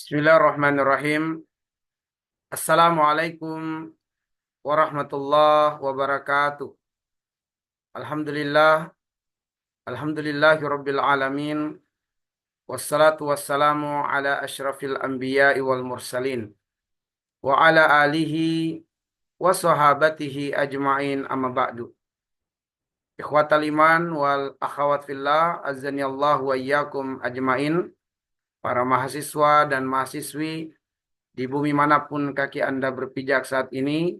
Bismillahirrahmanirrahim. Assalamualaikum warahmatullahi wabarakatuh. Alhamdulillah, alhamdulillahi rabbil alamin. Wassalatu wassalamu ala asyrafil anbiya'i wal mursalin. Wa ala alihi wa sahabatihi ajma'in amma ba'du. Ikhwatal iman wal akhawat fillah, azzani Allah wa iyyakum ajma'in. Para mahasiswa dan mahasiswi di bumi manapun kaki Anda berpijak saat ini,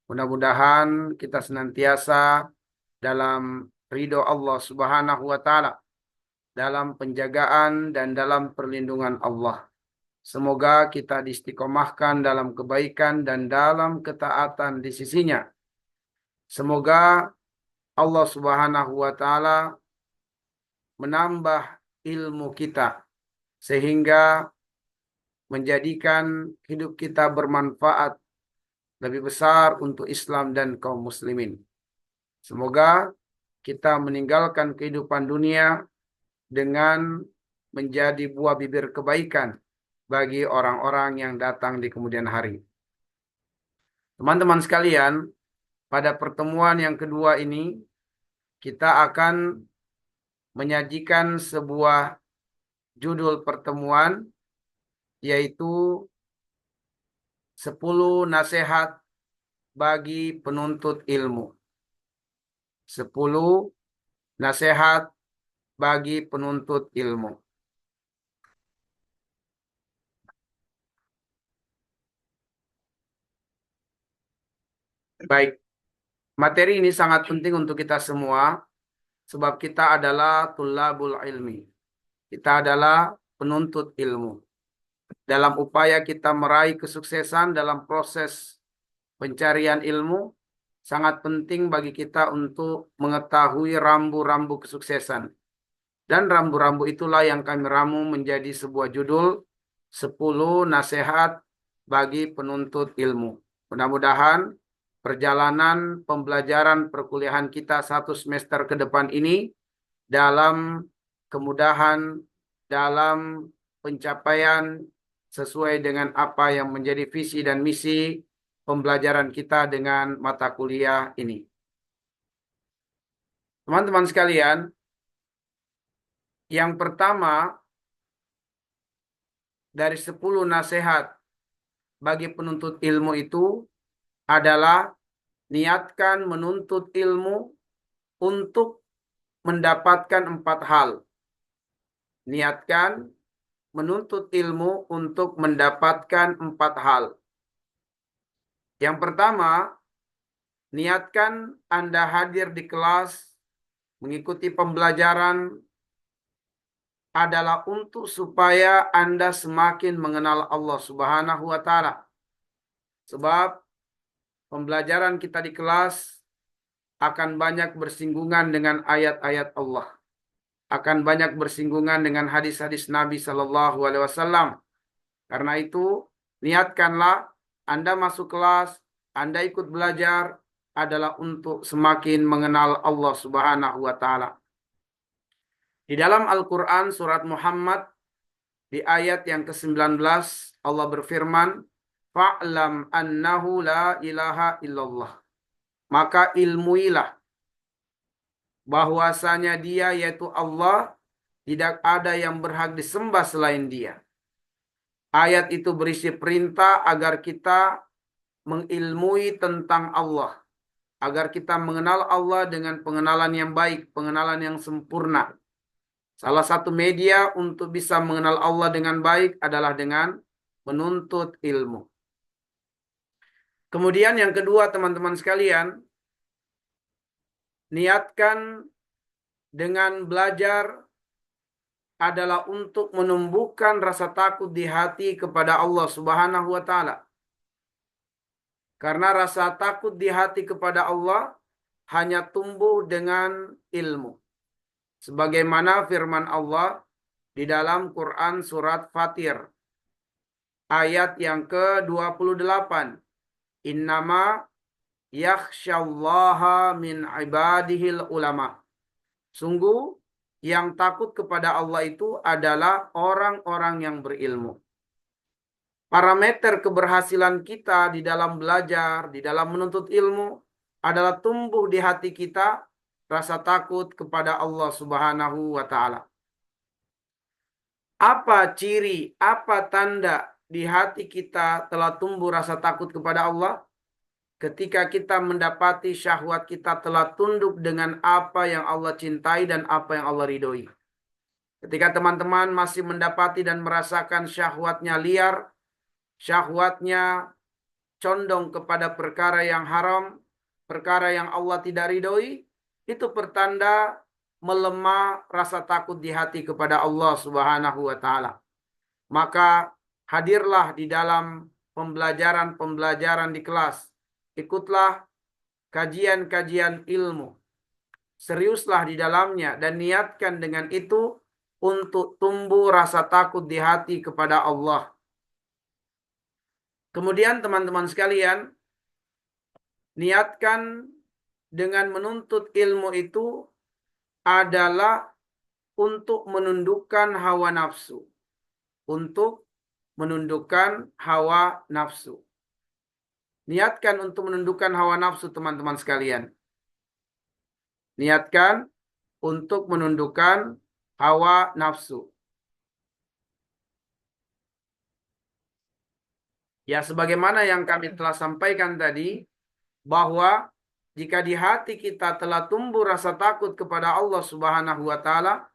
mudah-mudahan kita senantiasa dalam ridho Allah Subhanahu wa Ta'ala, dalam penjagaan dan dalam perlindungan Allah. Semoga kita diistiqomahkan dalam kebaikan dan dalam ketaatan di sisinya. Semoga Allah Subhanahu wa Ta'ala menambah ilmu kita sehingga menjadikan hidup kita bermanfaat lebih besar untuk Islam dan kaum muslimin. Semoga kita meninggalkan kehidupan dunia dengan menjadi buah bibir kebaikan bagi orang-orang yang datang di kemudian hari. Teman-teman sekalian, pada pertemuan yang kedua ini, kita akan menyajikan sebuah judul pertemuan, yaitu 10 nasihat bagi penuntut ilmu. 10 nasihat bagi penuntut ilmu. Baik, materi ini sangat penting untuk kita semua, sebab kita adalah tullabul ilmi. Kita adalah penuntut ilmu. Dalam upaya kita meraih kesuksesan dalam proses pencarian ilmu, sangat penting bagi kita untuk mengetahui rambu-rambu kesuksesan. Dan rambu-rambu itulah yang kami ramu menjadi sebuah judul 10 nasihat bagi penuntut ilmu. Mudah-mudahan perjalanan pembelajaran perkuliahan kita 1 semester ke depan ini dalam kemudahan, dalam pencapaian sesuai dengan apa yang menjadi visi dan misi pembelajaran kita dengan mata kuliah ini. Teman-teman sekalian, yang pertama dari 10 nasihat bagi penuntut ilmu itu adalah niatkan menuntut ilmu untuk mendapatkan 4 hal. Niatkan menuntut ilmu untuk mendapatkan 4 hal. Yang pertama, niatkan Anda hadir di kelas, mengikuti pembelajaran adalah untuk supaya Anda semakin mengenal Allah Subhanahu wa Ta'ala. Sebab pembelajaran kita di kelas akan banyak bersinggungan dengan ayat-ayat Allah, akan banyak bersinggungan dengan hadis-hadis Nabi Sallallahu Alaihi Wasallam. Karena itu, niatkanlah Anda masuk kelas, Anda ikut belajar adalah untuk semakin mengenal Allah Subhanahu wa Ta'ala. Di dalam Al-Quran surat Muhammad di ayat yang ke-19 Allah berfirman, "Fa'lam annahu la ilaha illallah." Maka ilmuilah bahwasanya Dia yaitu Allah, tidak ada yang berhak disembah selain Dia. Ayat itu berisi perintah agar kita mengilmui tentang Allah, agar kita mengenal Allah dengan pengenalan yang baik, pengenalan yang sempurna. Salah satu media untuk bisa mengenal Allah dengan baik adalah dengan menuntut ilmu. Kemudian yang kedua, teman-teman sekalian, niatkan dengan belajar adalah untuk menumbuhkan rasa takut di hati kepada Allah Subhanahu wa Ta'ala. Karena rasa takut di hati kepada Allah hanya tumbuh dengan ilmu. Sebagaimana firman Allah di dalam Quran surat Fatir ayat yang ke-28. Innama yakhsyallaha min ibadihil ulama. Sungguh yang takut kepada Allah itu adalah orang-orang yang berilmu. Parameter keberhasilan kita di dalam belajar, di dalam menuntut ilmu adalah tumbuh di hati kita rasa takut kepada Allah Subhanahu wa taala. Apa ciri, apa tanda di hati kita telah tumbuh rasa takut kepada Allah? Ketika kita mendapati syahwat kita telah tunduk dengan apa yang Allah cintai dan apa yang Allah ridhoi. Ketika teman-teman masih mendapati dan merasakan syahwatnya liar, syahwatnya condong kepada perkara yang haram, perkara yang Allah tidak ridhoi, itu pertanda melemah rasa takut di hati kepada Allah Subhanahu wa taala. Maka hadirlah di dalam pembelajaran-pembelajaran di kelas. Ikutlah kajian-kajian ilmu. Seriuslah di dalamnya dan niatkan dengan itu untuk tumbuh rasa takut di hati kepada Allah. Kemudian teman-teman sekalian, niatkan dengan menuntut ilmu itu adalah untuk menundukkan hawa nafsu. Untuk menundukkan hawa nafsu. Niatkan untuk menundukkan hawa nafsu teman-teman sekalian. Niatkan untuk menundukkan hawa nafsu. Ya, sebagaimana yang kami telah sampaikan tadi, bahwa jika di hati kita telah tumbuh rasa takut kepada Allah Subhanahu wa taala,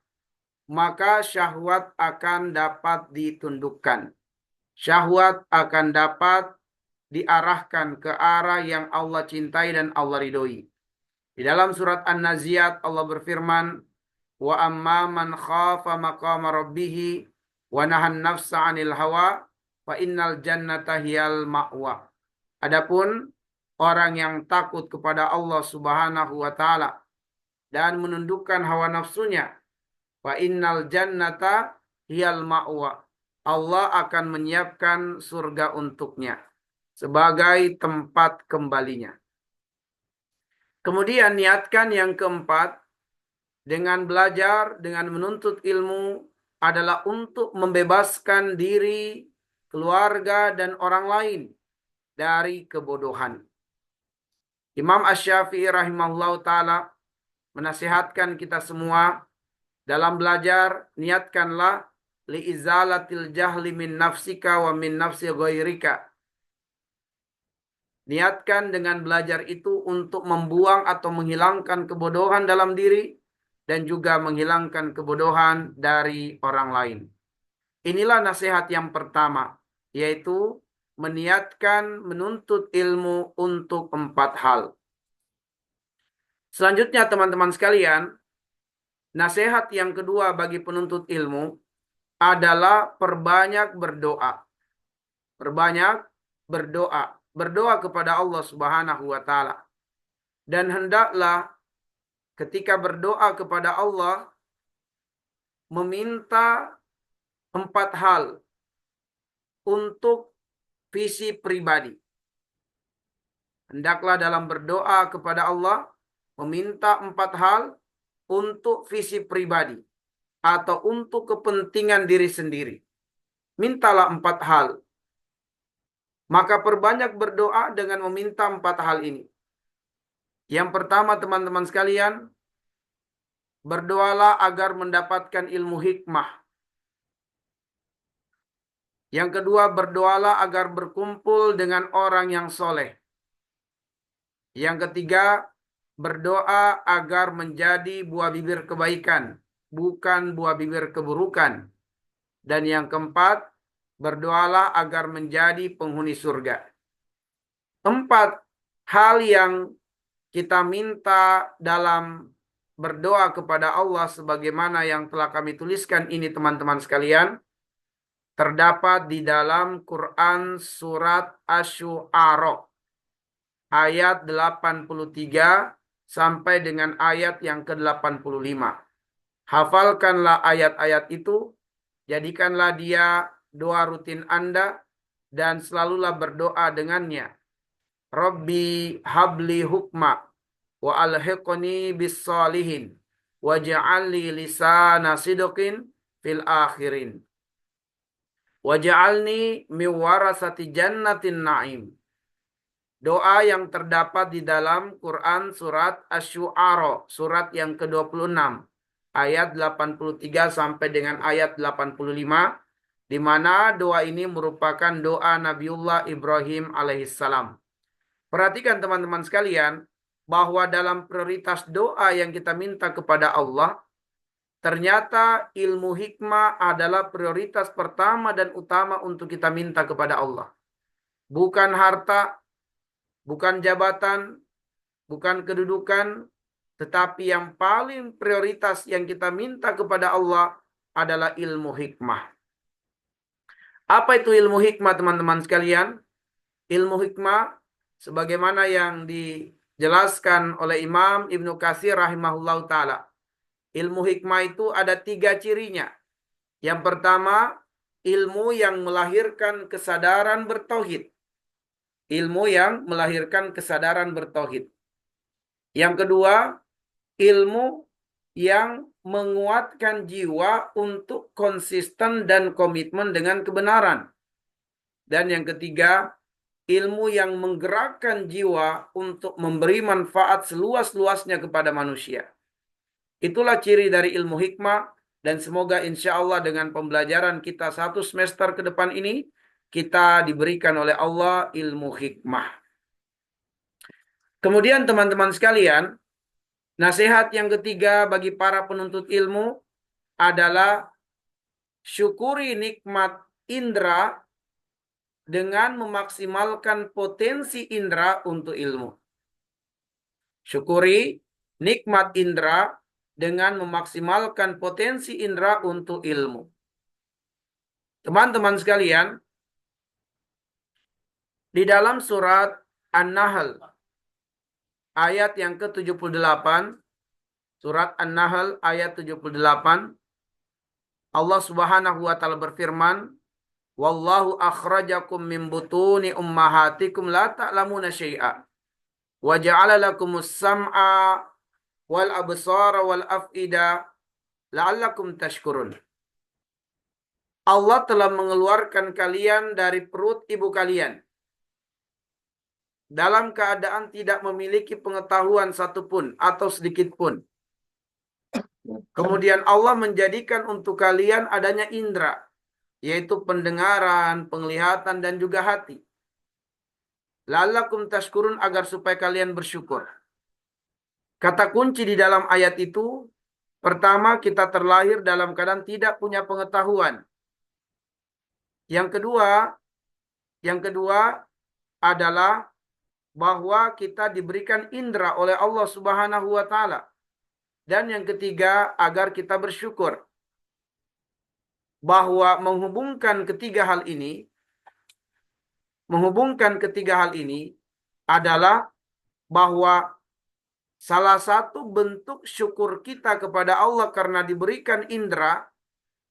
maka syahwat akan dapat ditundukkan. Syahwat akan dapat diarahkan ke arah yang Allah cintai dan Allah ridhoi. Di dalam surat An-Naziat Allah berfirman, "Wa amma man khafa maqama rabbih wa nahan nafsa 'anil hawa fa innal jannata hiyal ma'wa." Adapun orang yang takut kepada Allah Subhanahu wa taala dan menundukkan hawa nafsunya, fa innal jannata hiyal ma'wa. Allah akan menyiapkan surga untuknya sebagai tempat kembalinya. Kemudian niatkan yang keempat, dengan belajar, dengan menuntut ilmu adalah untuk membebaskan diri, keluarga, dan orang lain dari kebodohan. Imam Asy-Syafi'i rahimahullah ta'ala menasihatkan kita semua dalam belajar, niatkanlah liizalatil jahli min nafsika wa min nafsi ghairika. Niatkan dengan belajar itu untuk membuang atau menghilangkan kebodohan dalam diri dan juga menghilangkan kebodohan dari orang lain. Inilah nasihat yang pertama, yaitu meniatkan menuntut ilmu untuk 4 hal. Selanjutnya teman-teman sekalian, nasihat yang kedua bagi penuntut ilmu adalah perbanyak berdoa. Perbanyak berdoa. Berdoa kepada Allah Subhanahu wa taala. Dan hendaklah ketika berdoa kepada Allah meminta 4 hal untuk visi pribadi. Hendaklah dalam berdoa kepada Allah meminta 4 hal untuk visi pribadi atau untuk kepentingan diri sendiri. Mintalah 4 hal. Maka perbanyak berdoa dengan meminta 4 hal ini. Yang pertama teman-teman sekalian, berdoalah agar mendapatkan ilmu hikmah. Yang kedua, berdoalah agar berkumpul dengan orang yang soleh. Yang ketiga, berdoa agar menjadi buah bibir kebaikan, bukan buah bibir keburukan. Dan yang keempat, berdoalah agar menjadi penghuni surga. 4 hal yang kita minta dalam berdoa kepada Allah sebagaimana yang telah kami tuliskan ini teman-teman sekalian, terdapat di dalam Quran surat Asy-Syu'ara ayat 83 sampai dengan ayat yang ke-85. Hafalkanlah ayat-ayat itu, jadikanlah dia doa rutin Anda dan selalulah berdoa dengannya. Rabbi habli hukma wa alhiqni bis salihin waj'alni lisana sidqin fil akhirin. Waj'alni min warasati jannatin na'im. Doa yang terdapat di dalam Quran surat Asy-Syu'ara, surat yang ke-26, ayat 83 sampai dengan ayat 85, di mana doa ini merupakan doa Nabiullah Ibrahim alaihissalam. Perhatikan teman-teman sekalian, bahwa dalam prioritas doa yang kita minta kepada Allah, ternyata ilmu hikmah adalah prioritas pertama dan utama untuk kita minta kepada Allah. Bukan harta, bukan jabatan, bukan kedudukan, tetapi yang paling prioritas yang kita minta kepada Allah adalah ilmu hikmah. Apa itu ilmu hikmah, teman-teman sekalian? Ilmu hikmah, sebagaimana yang dijelaskan oleh Imam Ibnu Katsir rahimahullahu ta'ala. Ilmu hikmah itu ada 3 cirinya. Yang pertama, ilmu yang melahirkan kesadaran bertauhid. Ilmu yang melahirkan kesadaran bertauhid. Yang kedua, ilmu yang menguatkan jiwa untuk konsisten dan komitmen dengan kebenaran. Dan yang ketiga, ilmu yang menggerakkan jiwa untuk memberi manfaat seluas-luasnya kepada manusia. Itulah ciri dari ilmu hikmah, dan semoga insya Allah dengan pembelajaran kita 1 semester ke depan ini, kita diberikan oleh Allah ilmu hikmah. Kemudian teman-teman sekalian, nasihat yang ketiga bagi para penuntut ilmu adalah syukuri nikmat indera dengan memaksimalkan potensi indera untuk ilmu. Syukuri nikmat indera dengan memaksimalkan potensi indera untuk ilmu. Teman-teman sekalian, di dalam surat An-Nahl ayat yang ke-78, surat An-Nahl ayat 78, Allah Subhanahu wa taala berfirman, "Wallahu akhrajakum min butuni ummahatikum la ta'lamuna syai'a wa ja'ala lakumus sam'a wal absara wal af'ida la'allakum tashkurun." Allah telah mengeluarkan kalian dari perut ibu kalian dalam keadaan tidak memiliki pengetahuan satupun atau sedikit pun. Kemudian Allah menjadikan untuk kalian adanya indera, yaitu pendengaran, penglihatan, dan juga hati. La'allakum tashkurun, agar supaya kalian bersyukur. Kata kunci di dalam ayat itu, pertama, kita terlahir dalam keadaan tidak punya pengetahuan. Yang kedua adalah bahwa kita diberikan indera oleh Allah Subhanahu wa taala. Dan yang ketiga, agar kita bersyukur. Bahwa menghubungkan ketiga hal ini adalah bahwa salah satu bentuk syukur kita kepada Allah karena diberikan indera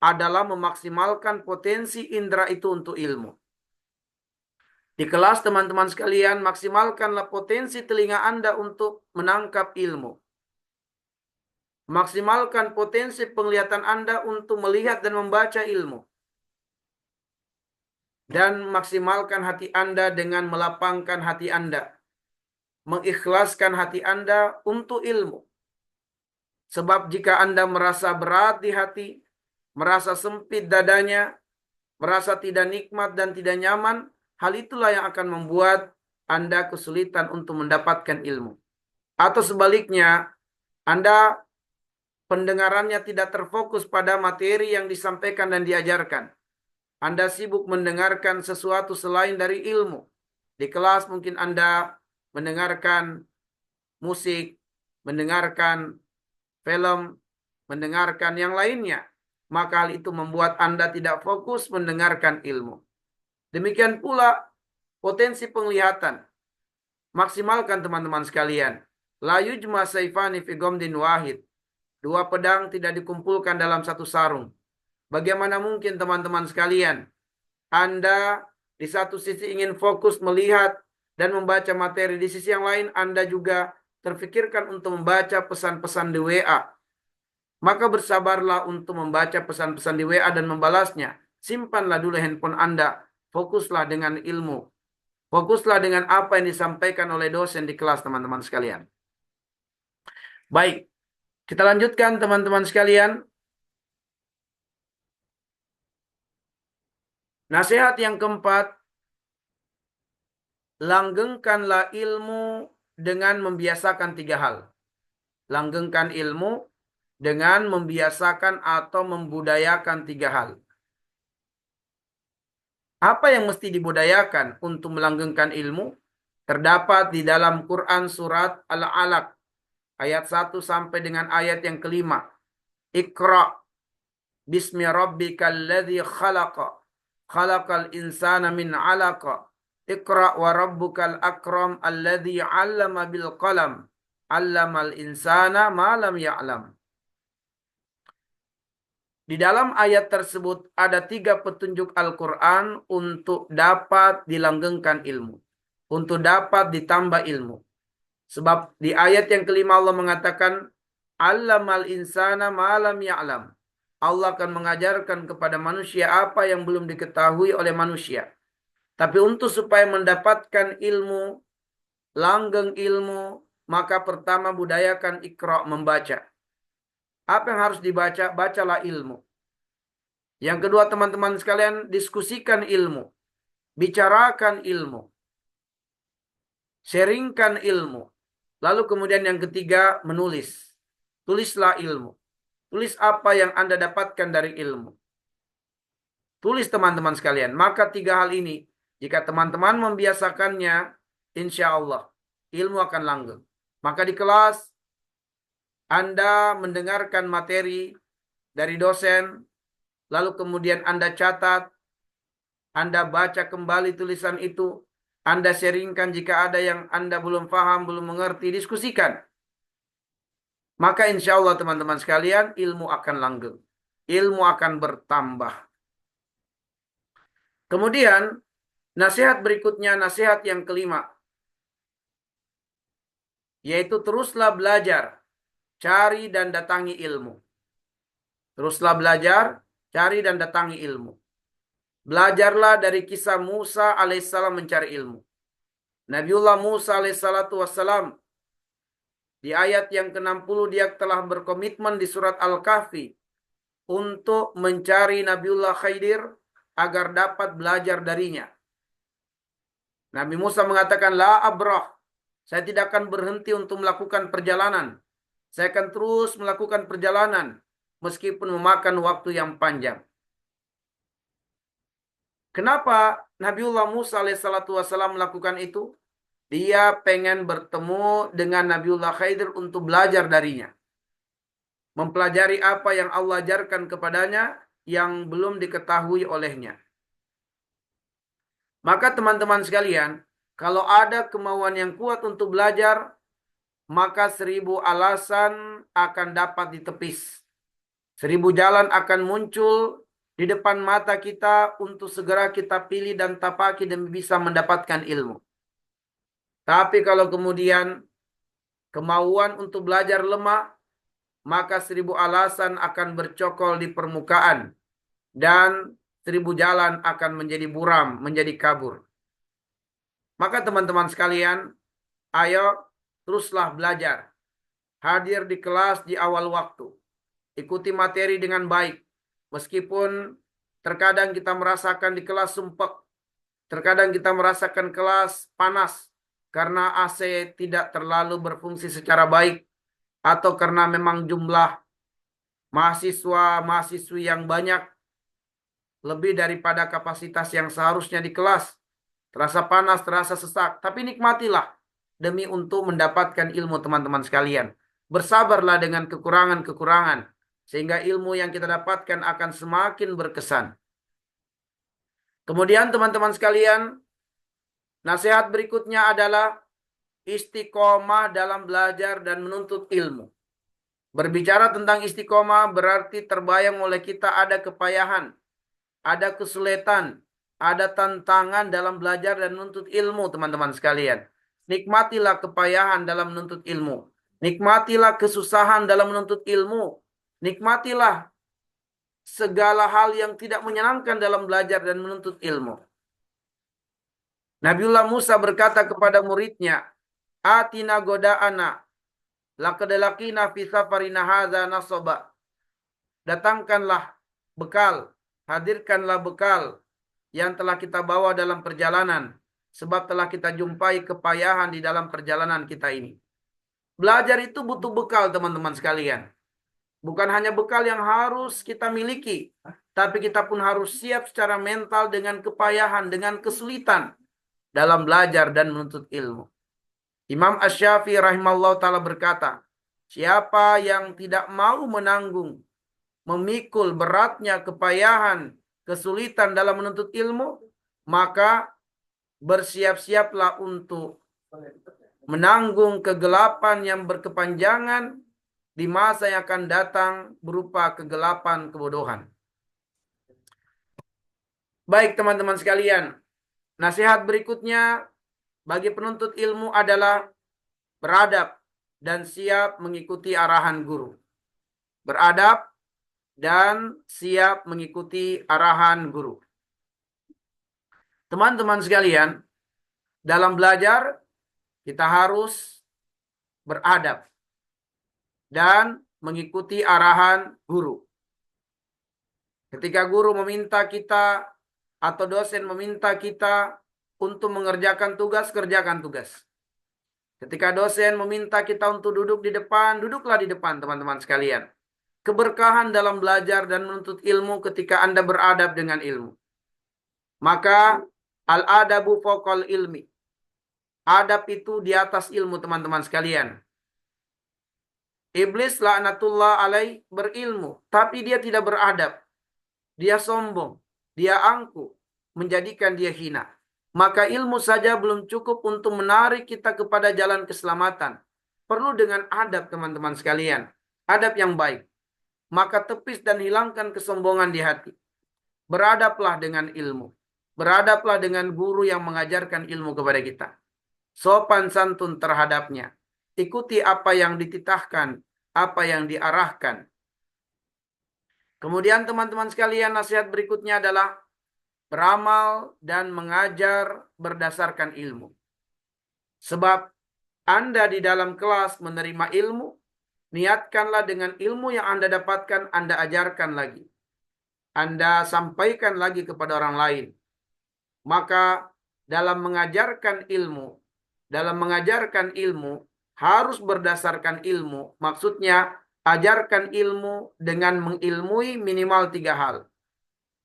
adalah memaksimalkan potensi indera itu untuk ilmu. Di kelas teman-teman sekalian, maksimalkanlah potensi telinga Anda untuk menangkap ilmu. Maksimalkan potensi penglihatan Anda untuk melihat dan membaca ilmu. Dan maksimalkan hati Anda dengan melapangkan hati Anda. Mengikhlaskan hati Anda untuk ilmu. Sebab jika Anda merasa berat di hati, merasa sempit dadanya, merasa tidak nikmat dan tidak nyaman, hal itulah yang akan membuat Anda kesulitan untuk mendapatkan ilmu. Atau sebaliknya, Anda pendengarannya tidak terfokus pada materi yang disampaikan dan diajarkan. Anda sibuk mendengarkan sesuatu selain dari ilmu. Di kelas mungkin Anda mendengarkan musik, mendengarkan film, mendengarkan yang lainnya. Maka hal itu membuat Anda tidak fokus mendengarkan ilmu. Demikian pula potensi penglihatan. Maksimalkan teman-teman sekalian. La yujma saifani fi ghamdin wahid. 2 pedang tidak dikumpulkan dalam satu sarung. Bagaimana mungkin teman-teman sekalian, Anda di satu sisi ingin fokus melihat dan membaca materi, di sisi yang lain Anda juga terfikirkan untuk membaca pesan-pesan di WA. Maka bersabarlah untuk membaca pesan-pesan di WA dan membalasnya. simpanlah dulu handphone Anda. Fokuslah dengan ilmu. Fokuslah dengan apa yang disampaikan oleh dosen di kelas, teman-teman sekalian. Baik, kita lanjutkan teman-teman sekalian. Nasihat yang keempat, langgengkanlah ilmu dengan membiasakan 3 hal. Langgengkan ilmu dengan membiasakan atau membudayakan 3 hal. Apa yang mesti dibudayakan untuk melanggengkan ilmu? Terdapat di dalam Quran surat Al-Alaq ayat 1 sampai dengan ayat yang kelima. Iqra bismi rabbikal ladzi khalaqa. Khalaqal insana min 'alaqa. Iqra wa rabbukal akram alladzi 'allama bil qalam. 'Allamal insana ma lam ya'lam. Di dalam ayat tersebut ada 3 petunjuk Al-Quran untuk dapat dilanggengkan ilmu. Untuk dapat ditambah ilmu. Sebab di ayat yang kelima Allah mengatakan, Allamal insana ma lam ya'lam. Allah akan mengajarkan kepada manusia apa yang belum diketahui oleh manusia. Tapi untuk supaya mendapatkan ilmu, langgeng ilmu, maka pertama budayakan Iqra, membaca. Apa yang harus dibaca? Bacalah ilmu. Yang kedua, teman-teman sekalian, diskusikan ilmu. Bicarakan ilmu. Sharingkan ilmu. Lalu kemudian yang ketiga, menulis. Tulislah ilmu. Tulis apa yang Anda dapatkan dari ilmu. Tulis teman-teman sekalian. Maka 3 hal ini, jika teman-teman membiasakannya, insya Allah, ilmu akan langgeng. Maka di kelas, Anda mendengarkan materi dari dosen, lalu kemudian Anda catat, Anda baca kembali tulisan itu, Anda sharingkan jika ada yang Anda belum paham, belum mengerti, diskusikan. Maka insya Allah teman-teman sekalian, ilmu akan langgeng. Ilmu akan bertambah. Kemudian, nasihat berikutnya, nasihat yang kelima. Yaitu teruslah belajar, cari dan datangi ilmu. Teruslah belajar, cari dan datangi ilmu. Belajarlah dari kisah Musa alaihissalam mencari ilmu. Nabiullah Musa alaihissalatu wassalam, di ayat yang ke-60 dia telah berkomitmen di surat Al-Kahfi untuk mencari Nabiullah Khidir agar dapat belajar darinya. Nabi Musa mengatakan, La abrah, saya tidak akan berhenti untuk melakukan perjalanan. Saya akan terus melakukan perjalanan meskipun memakan waktu yang panjang. Kenapa Nabiullah Musa alaihissalatu wassalam melakukan itu? Dia pengen bertemu dengan Nabiullah Khidir untuk belajar darinya. Mempelajari apa yang Allah ajarkan kepadanya yang belum diketahui olehnya. Maka teman-teman sekalian, kalau ada kemauan yang kuat untuk belajar, maka 1000 alasan akan dapat ditepis. 1000 jalan akan muncul di depan mata kita untuk segera kita pilih dan tapaki demi bisa mendapatkan ilmu. Tapi kalau kemudian kemauan untuk belajar lemah, maka 1000 alasan akan bercokol di permukaan dan 1000 jalan akan menjadi buram, menjadi kabur. Maka teman-teman sekalian, ayo teruslah belajar. Hadir di kelas di awal waktu. Ikuti materi dengan baik. Meskipun terkadang kita merasakan di kelas sumpek. Terkadang kita merasakan kelas panas. Karena AC tidak terlalu berfungsi secara baik. Atau karena memang jumlah mahasiswa-mahasiswi yang banyak. Lebih daripada kapasitas yang seharusnya di kelas. Terasa panas, terasa sesak. Tapi nikmatilah. Demi untuk mendapatkan ilmu teman-teman sekalian. Bersabarlah dengan kekurangan-kekurangan. Sehingga ilmu yang kita dapatkan akan semakin berkesan. Kemudian teman-teman sekalian, nasihat berikutnya adalah istiqomah dalam belajar dan menuntut ilmu. Berbicara tentang istiqomah berarti terbayang oleh kita ada kepayahan, ada kesulitan, ada tantangan dalam belajar dan menuntut ilmu teman-teman sekalian. Nikmatilah kepayahan dalam menuntut ilmu. Nikmatilah kesusahan dalam menuntut ilmu. Nikmatilah segala hal yang tidak menyenangkan dalam belajar dan menuntut ilmu. Nabiullah Musa berkata kepada muridnya, Atina goda'ana, laqad laqina fi safarina hadza nasaba. Datangkanlah bekal, hadirkanlah bekal yang telah kita bawa dalam perjalanan, sebab telah kita jumpai kepayahan di dalam perjalanan kita ini. Belajar itu butuh bekal, teman-teman sekalian. Bukan hanya bekal yang harus kita miliki, tapi kita pun harus siap secara mental dengan kepayahan, dengan kesulitan dalam belajar dan menuntut ilmu. Imam Asy-Syafi'i rahimahullah ta'ala berkata, siapa yang tidak mau menanggung, memikul beratnya kepayahan, kesulitan dalam menuntut ilmu, maka bersiap-siaplah untuk menanggung kegelapan yang berkepanjangan di masa yang akan datang berupa kegelapan kebodohan. Baik teman-teman sekalian, nasihat berikutnya bagi penuntut ilmu adalah beradab dan siap mengikuti arahan guru. Beradab dan siap mengikuti arahan guru. Teman-teman sekalian, dalam belajar kita harus beradab dan mengikuti arahan guru. Ketika guru meminta kita atau dosen meminta kita untuk mengerjakan tugas, kerjakan tugas. Ketika dosen meminta kita untuk duduk di depan, duduklah di depan, teman-teman sekalian. Keberkahan dalam belajar dan menuntut ilmu ketika Anda beradab dengan ilmu. Maka al-adabu fawqal ilmi. Adab itu di atas ilmu, teman-teman sekalian. Iblis laknatullah alaih berilmu, tapi dia tidak beradab. Dia sombong, dia angkuh, menjadikan dia hina. Maka ilmu saja belum cukup untuk menarik kita kepada jalan keselamatan. Perlu dengan adab, teman-teman sekalian. Adab yang baik. Maka tepis dan hilangkan kesombongan di hati. Beradablah dengan ilmu. Beradablah dengan guru yang mengajarkan ilmu kepada kita. Sopan santun terhadapnya. Ikuti apa yang dititahkan, apa yang diarahkan. Kemudian teman-teman sekalian, nasihat berikutnya adalah beramal dan mengajar berdasarkan ilmu. Sebab Anda di dalam kelas menerima ilmu, niatkanlah dengan ilmu yang Anda dapatkan, Anda ajarkan lagi. Anda sampaikan lagi kepada orang lain. Maka dalam mengajarkan ilmu harus berdasarkan ilmu. Maksudnya ajarkan ilmu dengan mengilmui minimal 3 hal.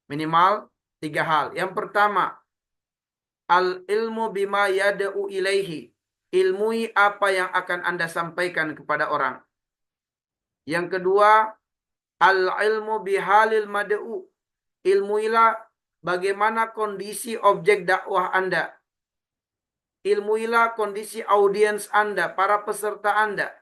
Minimal 3 hal. Yang pertama, al-ilmu bima yada'u ilaihi. Ilmui apa yang akan Anda sampaikan kepada orang. Yang kedua, al-ilmu bihalil mad'u. Ilmuilah bagaimana kondisi objek dakwah Anda. Ilmuilah kondisi audiens Anda, para peserta Anda.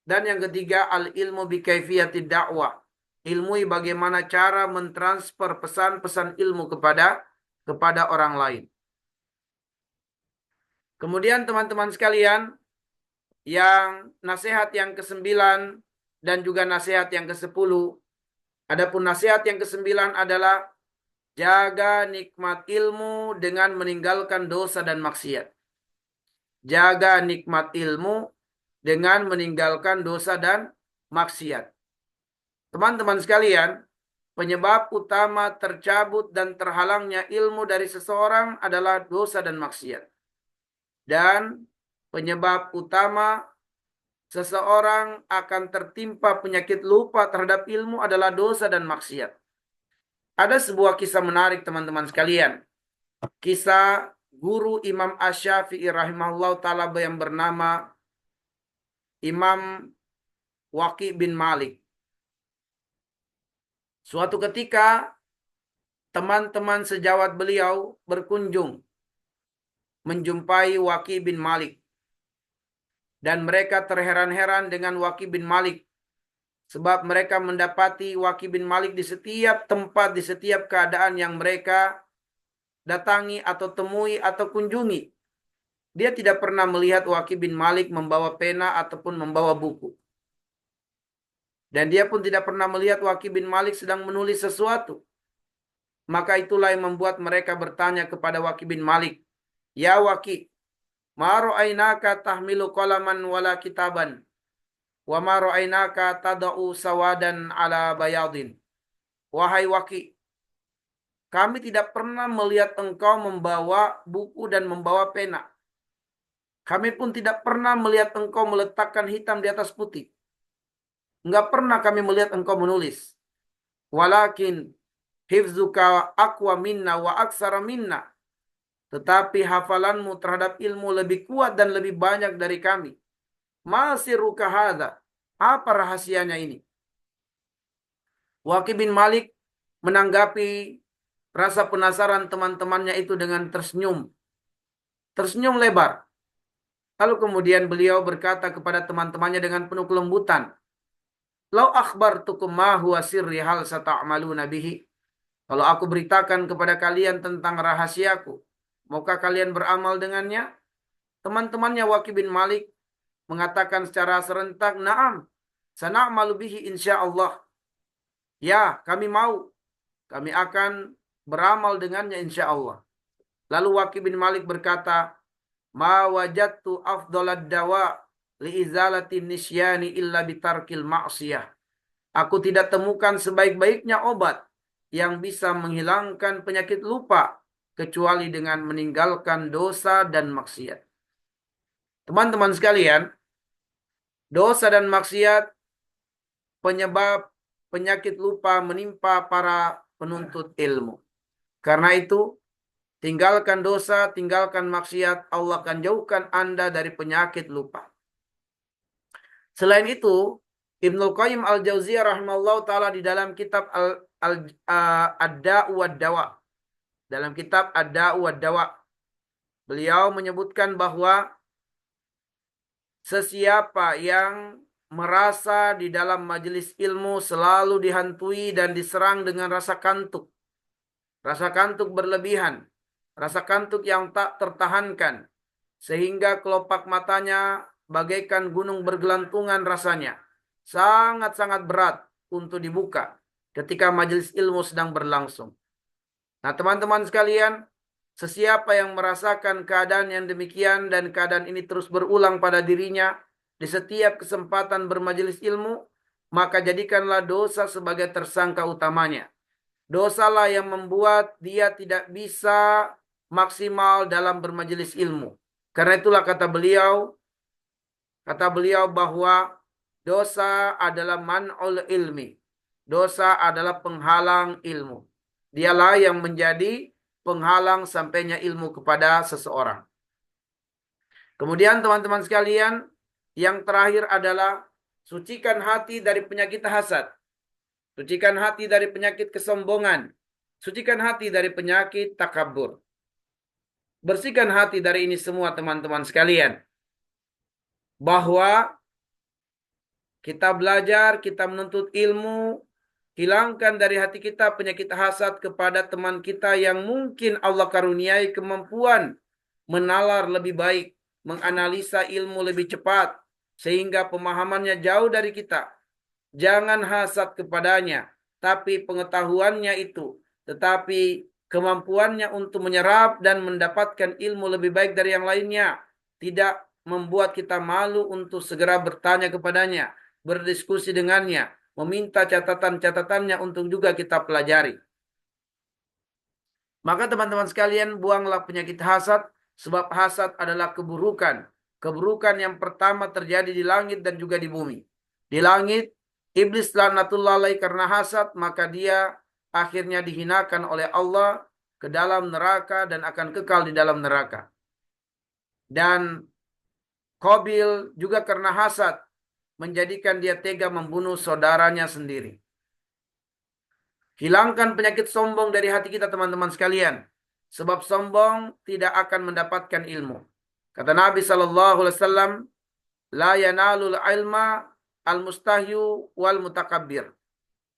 Dan yang ketiga, al-ilmu bi kaifiyatid dakwah. Ilmui bagaimana cara mentransfer pesan-pesan ilmu kepada orang lain. Kemudian teman-teman sekalian, nasihat yang ke-9 dan juga nasihat yang ke-10. Adapun nasihat yang ke-9 adalah jaga nikmat ilmu dengan meninggalkan dosa dan maksiat. Jaga nikmat ilmu dengan meninggalkan dosa dan maksiat. Teman-teman sekalian, penyebab utama tercabut dan terhalangnya ilmu dari seseorang adalah dosa dan maksiat. Dan penyebab utama seseorang akan tertimpa penyakit lupa terhadap ilmu adalah dosa dan maksiat. Ada sebuah kisah menarik teman-teman sekalian. Kisah guru Imam Asy-Syafi'i rahimahullah ta'ala yang bernama Imam Waqi bin Malik. Suatu ketika teman-teman sejawat beliau berkunjung menjumpai Waqi bin Malik. Dan mereka terheran-heran dengan Waqi bin Malik. Sebab mereka mendapati Waqi bin Malik di setiap tempat, di setiap keadaan yang mereka datangi atau temui atau kunjungi. Dia tidak pernah melihat Waqi bin Malik membawa pena ataupun membawa buku. Dan dia pun tidak pernah melihat Waqi bin Malik sedang menulis sesuatu. Maka itulah yang membuat mereka bertanya kepada Waqi bin Malik, "Ya Waqi, ma ra'ainaka tahmilu qalaman wala kitaban, wa ma ra'ainaka tada'u sawadan ala bayadin." Wahai Waqi, kami tidak pernah melihat engkau membawa buku dan membawa pena. Kami pun tidak pernah melihat engkau meletakkan hitam di atas putih. Enggak pernah kami melihat engkau menulis. Walakin hifzuka aqwa minna wa aksara minna. Tetapi hafalanmu terhadap ilmu lebih kuat dan lebih banyak dari kami. Masiruka hadza. Apa rahasianya ini? Waqi bin Malik menanggapi rasa penasaran teman-temannya itu dengan tersenyum. Tersenyum lebar. Lalu kemudian beliau berkata kepada teman-temannya dengan penuh kelembutan, "Lau akhbartukum ma huwa sirri hal sata'maluna bihi." Kalau aku beritakan kepada kalian tentang rahasiaku, maukah kalian beramal dengannya? Teman-temannya Waqi bin Malik mengatakan secara serentak, "Na'am, sana'malu bihi insyaallah." Ya, kami mau. Kami akan beramal dengannya insyaallah. Lalu Waqi bin Malik berkata, "Ma wajadtu afdalad dawa li izalati nisyani illa bitarkil ma'siyah." Aku tidak temukan sebaik-baiknya obat yang bisa menghilangkan penyakit lupa kecuali dengan meninggalkan dosa dan maksiat. Teman-teman sekalian, dosa dan maksiat penyebab penyakit lupa menimpa para penuntut ilmu. Karena itu, tinggalkan dosa, tinggalkan maksiat, Allah akan jauhkan Anda dari penyakit lupa. Selain itu, Ibnul Qayyim Al-Jauziyah rahimahullah ta'ala di dalam kitab Ad-Da'u wad-Dawa. Dalam kitab Ad-Da'u wad-Dawa, beliau menyebutkan bahwa sesiapa yang merasa di dalam majelis ilmu selalu dihantui dan diserang dengan rasa kantuk berlebihan, rasa kantuk yang tak tertahankan, sehingga kelopak matanya bagaikan gunung bergelantungan rasanya. Sangat-sangat berat untuk dibuka ketika majelis ilmu sedang berlangsung. Nah, teman-teman sekalian, sesiapa yang merasakan keadaan yang demikian dan keadaan ini terus berulang pada dirinya di setiap kesempatan bermajelis ilmu, maka jadikanlah dosa sebagai tersangka utamanya. Dosalah yang membuat dia tidak bisa maksimal dalam bermajelis ilmu. Karena itulah kata beliau bahwa dosa adalah man'ul ilmi. Dosa adalah penghalang ilmu. Dialah yang menjadi penghalang sampainya ilmu kepada seseorang. Kemudian teman-teman sekalian, yang terakhir adalah sucikan hati dari penyakit hasad. Sucikan hati dari penyakit kesombongan. Sucikan hati dari penyakit takabur. Bersihkan hati dari ini semua teman-teman sekalian. Bahwa kita belajar, kita menuntut ilmu, hilangkan dari hati kita penyakit hasad kepada teman kita yang mungkin Allah karuniai kemampuan menalar lebih baik, menganalisa ilmu lebih cepat, sehingga pemahamannya jauh dari kita. Jangan hasad kepadanya, tapi pengetahuannya itu, tetapi kemampuannya untuk menyerap dan mendapatkan ilmu lebih baik dari yang lainnya, tidak membuat kita malu untuk segera bertanya kepadanya, berdiskusi dengannya, meminta catatan-catatannya untuk juga kita pelajari. Maka teman-teman sekalian, buanglah penyakit hasad, sebab hasad adalah keburukan. Keburukan yang pertama terjadi di langit dan juga di bumi. Di langit, iblis laknatullah alaih karena hasad, maka dia akhirnya dihinakan oleh Allah ke dalam neraka dan akan kekal di dalam neraka. Dan Qabil juga karena hasad, menjadikan dia tega membunuh saudaranya sendiri. Hilangkan penyakit sombong dari hati kita teman-teman sekalian. Sebab sombong tidak akan mendapatkan ilmu. Kata Nabi SAW, la yanalul ilma al-mustahyu wal mutakabbir.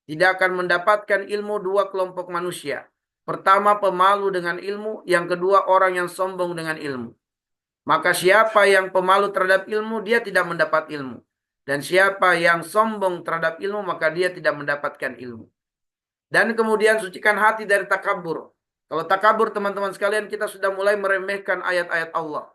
Tidak akan mendapatkan ilmu dua kelompok manusia. Pertama, pemalu dengan ilmu. Yang kedua, orang yang sombong dengan ilmu. Maka siapa yang pemalu terhadap ilmu, dia tidak mendapat ilmu. Dan siapa yang sombong terhadap ilmu, maka dia tidak mendapatkan ilmu. Dan kemudian sucikan hati dari takabur. Kalau takabur, teman-teman sekalian, kita sudah mulai meremehkan ayat-ayat Allah.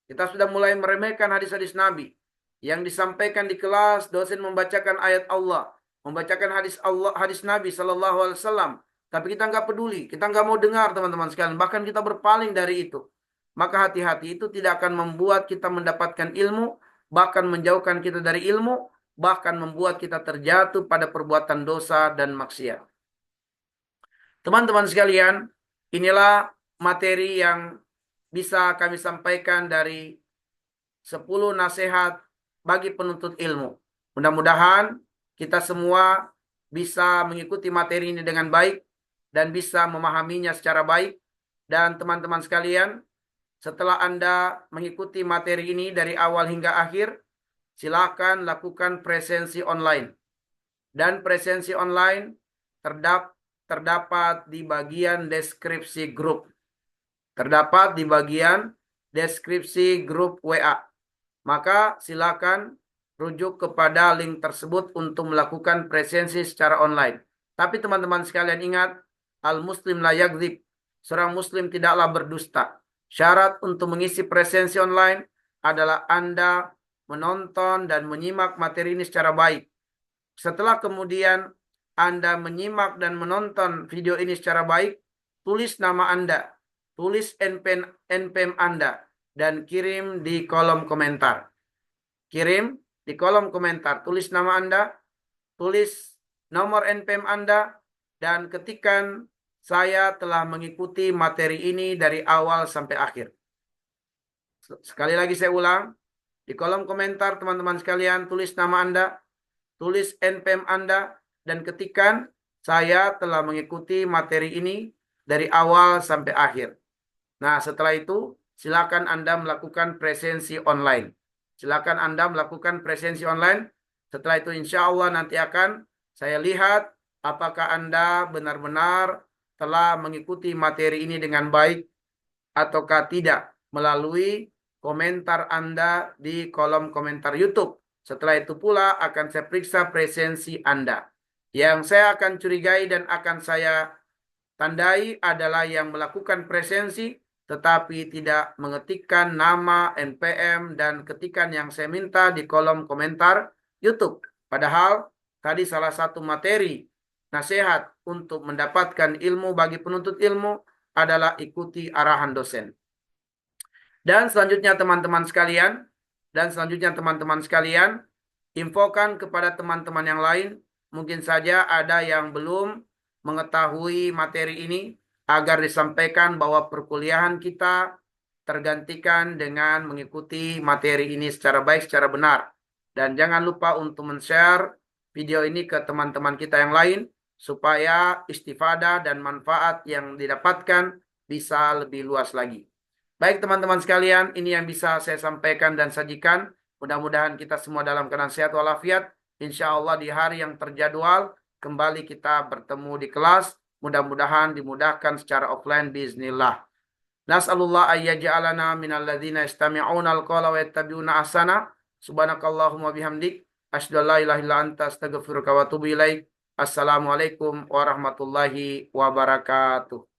Kita sudah mulai meremehkan hadis-hadis Nabi. Yang disampaikan di kelas, dosen membacakan ayat Allah, membacakan hadis Allah, hadis Nabi Sallallahu Alaihi Wasallam. Tapi kita nggak peduli, kita nggak mau dengar, teman-teman sekalian. Bahkan kita berpaling dari itu. Maka hati-hati itu tidak akan membuat kita mendapatkan ilmu, bahkan menjauhkan kita dari ilmu, bahkan membuat kita terjatuh pada perbuatan dosa dan maksiat. Teman-teman sekalian, inilah materi yang bisa kami sampaikan dari 10 nasihat bagi penuntut ilmu. Mudah-mudahan kita semua bisa mengikuti materi ini dengan baik dan bisa memahaminya secara baik. Dan teman-teman sekalian, setelah Anda mengikuti materi ini dari awal hingga akhir, silakan lakukan presensi online. Dan presensi online terdapat di bagian deskripsi grup. Terdapat di bagian deskripsi grup WA. Maka silakan rujuk kepada link tersebut untuk melakukan presensi secara online. Tapi teman-teman sekalian ingat, al-muslim la yakdzib. Seorang muslim tidaklah berdusta. Syarat untuk mengisi presensi online adalah Anda menonton dan menyimak materi ini secara baik. Setelah kemudian Anda menyimak dan menonton video ini secara baik, tulis nama Anda, tulis NPM Anda, dan kirim di kolom komentar. Kirim di kolom komentar, tulis nama Anda, tulis nomor NPM Anda, dan ketikkan saya telah mengikuti materi ini dari awal sampai akhir. Sekali lagi saya ulang, di kolom komentar teman-teman sekalian tulis nama Anda, tulis NPM Anda, dan ketikkan saya telah mengikuti materi ini dari awal sampai akhir. Nah, setelah itu silakan Anda melakukan presensi online. Silakan Anda melakukan presensi online. Setelah itu insya Allah nanti akan saya lihat apakah Anda benar-benar telah mengikuti materi ini dengan baik ataukah tidak melalui komentar Anda di kolom komentar YouTube. Setelah itu pula akan saya periksa presensi Anda. Yang saya akan curigai dan akan saya tandai adalah yang melakukan presensi tetapi tidak mengetikkan nama NPM dan ketikan yang saya minta di kolom komentar YouTube. Padahal tadi salah satu materi nasihat untuk mendapatkan ilmu bagi penuntut ilmu adalah ikuti arahan dosen. Dan selanjutnya teman-teman sekalian, infokan kepada teman-teman yang lain, mungkin saja ada yang belum mengetahui materi ini, agar disampaikan bahwa perkuliahan kita tergantikan dengan mengikuti materi ini secara baik, secara benar. Dan jangan lupa untuk men-share video ini ke teman-teman kita yang lain, supaya istifadah dan manfaat yang didapatkan bisa lebih luas lagi. Baik teman-teman sekalian, ini yang bisa saya sampaikan dan sajikan. Mudah-mudahan kita semua dalam keadaan sehat walafiat. Insya Allah di hari yang terjadwal, kembali kita bertemu di kelas. Mudah-mudahan dimudahkan secara offline biiznillah. Nas'alullah ayyaj'alana minal ladzina yastami'una al-qawla wa yattabi'una ahsana. Subhanakallahumma bihamdik. Asyhadu an la ilaha illa anta astaghfiruka wa atubu ilaik. Assalamualaikum warahmatullahi wabarakatuh.